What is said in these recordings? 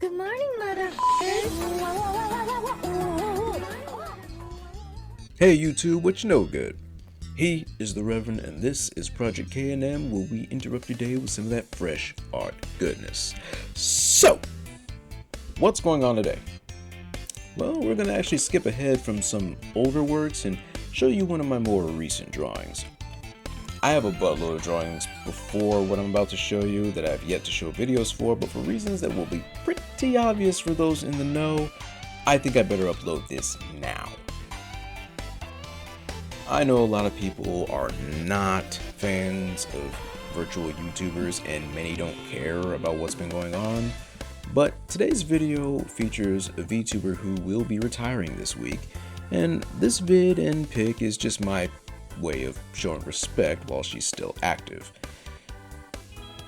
Good morning, motherfuckers. Hey YouTube, what you know good? He is the Reverend and this is Project K&M, where we interrupt your day with some of that fresh art goodness. So, what's going on today? Well, we're going to actually skip ahead from some older works and show you one of my more recent drawings. I have a buttload of drawings before what I'm about to show you that I've yet to show videos for, but for reasons that will be pretty obvious for those in the know, I think I better upload this now. I know a lot of people are not fans of virtual YouTubers and many don't care about what's been going on, but today's video features a VTuber who will be retiring this week, and this vid and pic is just my way of showing respect while she's still active.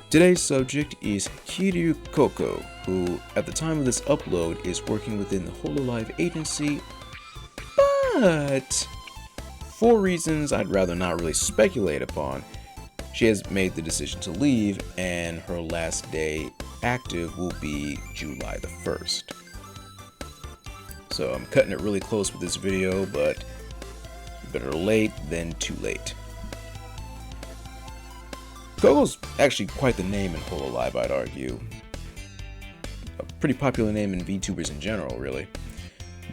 Today's subject is Kiryu Coco, who at the time of this upload is working within the Hololive agency, but for reasons I'd rather not really speculate upon, she has made the decision to leave and her last day active will be July the 1st. So I'm cutting it really close with this video, but better late than too late. Coco's actually quite the name in Hololive, I'd argue. A pretty popular name in VTubers in general, really.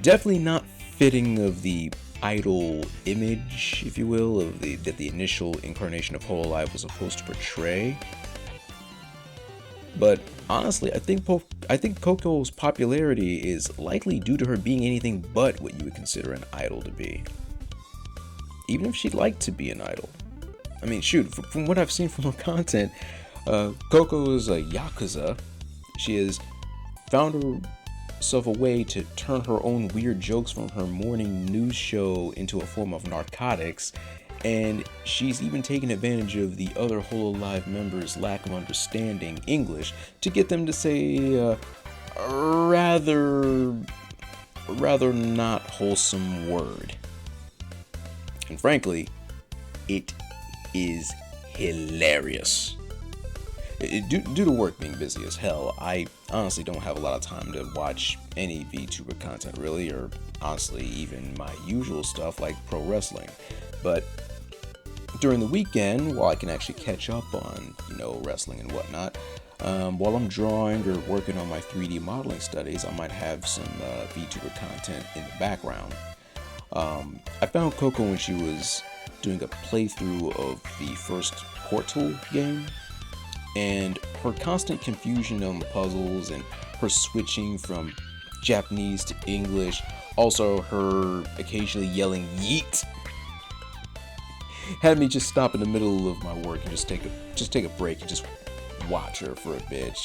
Definitely not fitting of the idol image, if you will, of that the initial incarnation of Hololive was supposed to portray. But honestly, I think Coco's popularity is likely due to her being anything but what you would consider an idol to be. Even if she'd like to be an idol. I mean, shoot, from what I've seen from her content, Coco is a Yakuza. She has found herself a way to turn her own weird jokes from her morning news show into a form of narcotics, and she's even taken advantage of the other Hololive members' lack of understanding English to get them to say rather not wholesome word. And frankly, it is hilarious. Due to work being busy as hell, I honestly don't have a lot of time to watch any VTuber content really, or honestly even my usual stuff like pro wrestling. But during the weekend, while I can actually catch up on, wrestling and whatnot, while I'm drawing or working on my 3D modeling studies, I might have some VTuber content in the background. I found Coco when she was doing a playthrough of the first Portal game, and her constant confusion on the puzzles and her switching from Japanese to English, also her occasionally yelling yeet, had me just stop in the middle of my work and just take a break and just watch her for a bit.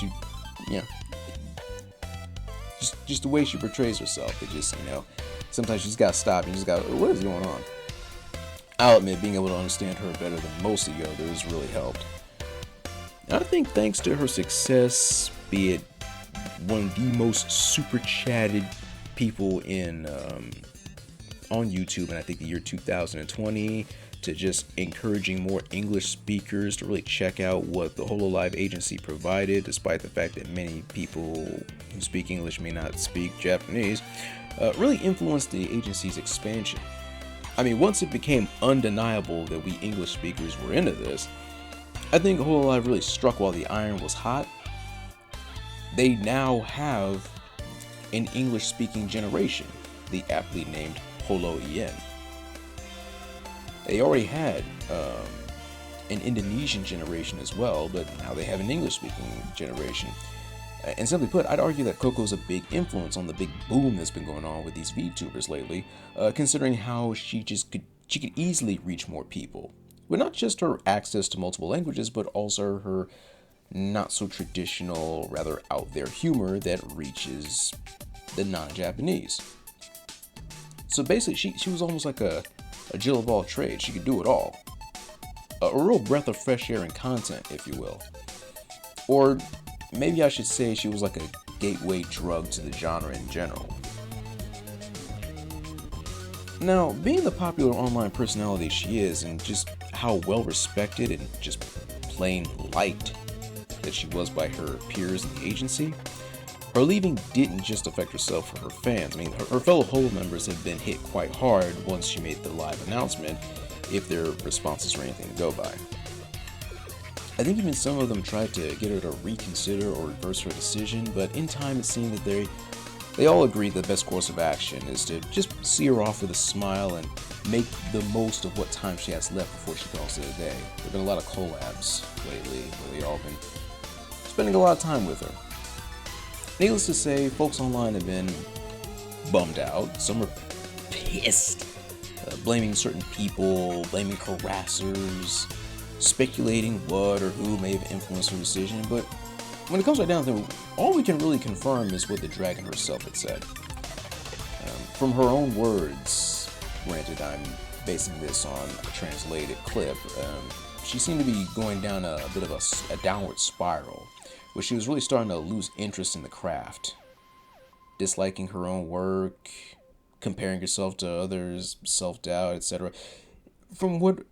Just the way she portrays herself, it just, sometimes you just gotta stop and you just gotta, what is going on? I'll admit, being able to understand her better than most of the others really helped. I think thanks to her success, be it one of the most super chatted people on YouTube in I think the year 2020, to just encouraging more English speakers to really check out what the Hololive agency provided, despite the fact that many people who speak English may not speak Japanese, really influenced the agency's expansion. I mean, once it became undeniable that we English speakers were into this, I think Hololive really struck while the iron was hot. They now have an English-speaking generation, the aptly named Holo-ien. They already had an Indonesian generation as well, but now they have an English-speaking generation. And simply put, I'd argue that Coco's a big influence on the big boom that's been going on with these VTubers lately, considering how she could easily reach more people. With not just her access to multiple languages, but also her not so traditional, rather out there humor that reaches the non-Japanese. So basically, she was almost like a Jill of all trades. She could do it all. A real breath of fresh air in content, if you will. Or maybe I should say she was like a gateway drug to the genre in general. Now, being the popular online personality she is, and just how well respected and just plain liked that she was by her peers in the agency, Her leaving didn't just affect herself or her fans. I mean, her fellow Holo members have been hit quite hard once she made the live announcement, if their responses were anything to go by. I think even some of them tried to get her to reconsider or reverse her decision, but in time it seemed that they all agreed the best course of action is to just see her off with a smile and make the most of what time she has left before she calls it a day. There have been a lot of collabs lately where they all been spending a lot of time with her. Needless to say, folks online have been bummed out. Some are pissed, blaming certain people, blaming harassers, speculating what or who may have influenced her decision. But when it comes right down to it, all we can really confirm is what the dragon herself had said. From her own words, granted I'm basing this on a translated clip, she seemed to be going down a bit of a downward spiral, where she was really starting to lose interest in the craft, disliking her own work, comparing herself to others, self-doubt, etc. From what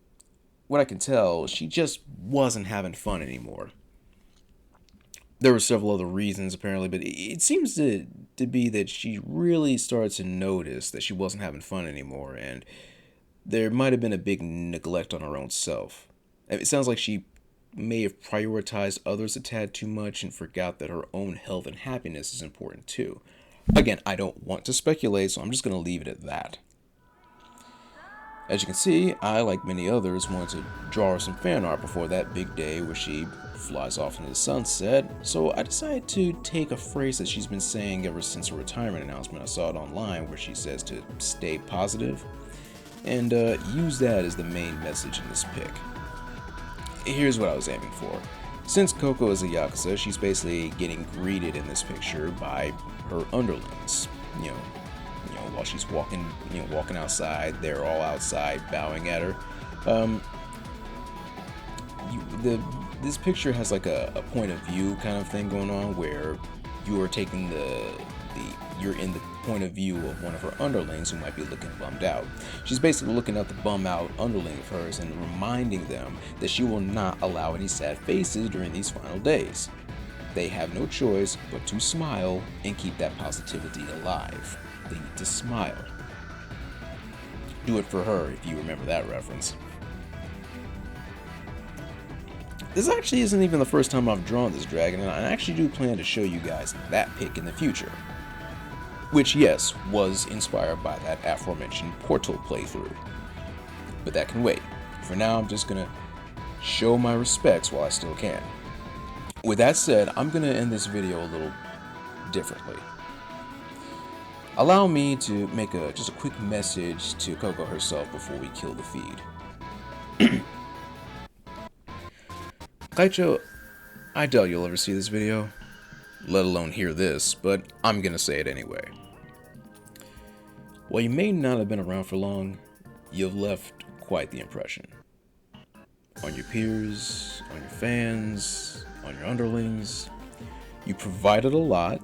I can tell, she just wasn't having fun anymore. There were several other reasons apparently, but it seems to be that she really started to notice that she wasn't having fun anymore, and there might have been a big neglect on her own self. It sounds like she may have prioritized others a tad too much and forgot that her own health and happiness is important too. Again, I don't want to speculate, so I'm just going to leave it at that. As you can see, I, like many others, wanted to draw her some fan art before that big day where she flies off into the sunset, so I decided to take a phrase that she's been saying ever since her retirement announcement. I saw it online where she says to stay positive, and use that as the main message in this pic. Here's what I was aiming for. Since Coco is a Yakuza, she's basically getting greeted in this picture by her underlings. You know, while she's walking outside, they're all outside bowing at her. This picture has like a point of view kind of thing going on where you are taking you're in the point of view of one of her underlings who might be looking bummed out. She's basically looking at the bum out underling of hers and reminding them that she will not allow any sad faces during these final days. They have no choice but to smile and keep that positivity alive. They need to smile. Do it for her if you remember that reference. This actually isn't even the first time I've drawn this dragon, and I actually do plan to show you guys that pic in the future. Which, yes, was inspired by that aforementioned Portal playthrough. But that can wait. For now, I'm just gonna show my respects while I still can. With that said, I'm gonna end this video a little differently. Allow me to make just a quick message to Coco herself before we kill the feed. Kaichou, I doubt you'll ever see this video, let alone hear this, but I'm gonna say it anyway. While you may not have been around for long, you've left quite the impression. On your peers, on your fans, on your underlings. You provided a lot,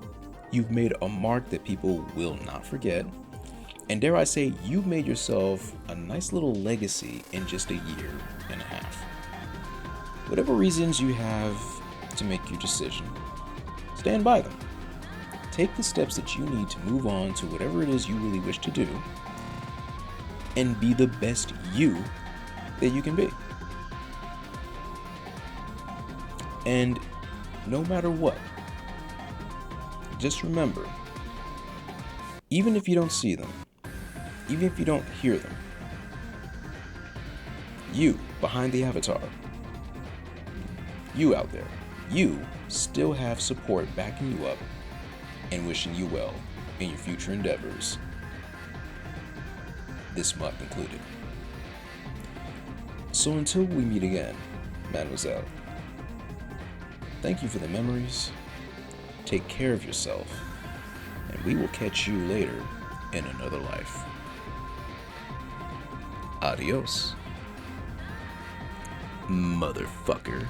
you've made a mark that people will not forget, and dare I say, you've made yourself a nice little legacy in just a year and a half. Whatever reasons you have to make your decision, stand by them. Take the steps that you need to move on to whatever it is you really wish to do, and be the best you that you can be. And no matter what, just remember, even if you don't see them, even if you don't hear them, you behind the avatar, you out there, you still have support backing you up and wishing you well in your future endeavors, this month included. So until we meet again, Mademoiselle, thank you for the memories, take care of yourself, and we will catch you later in another life. Adios, motherfucker.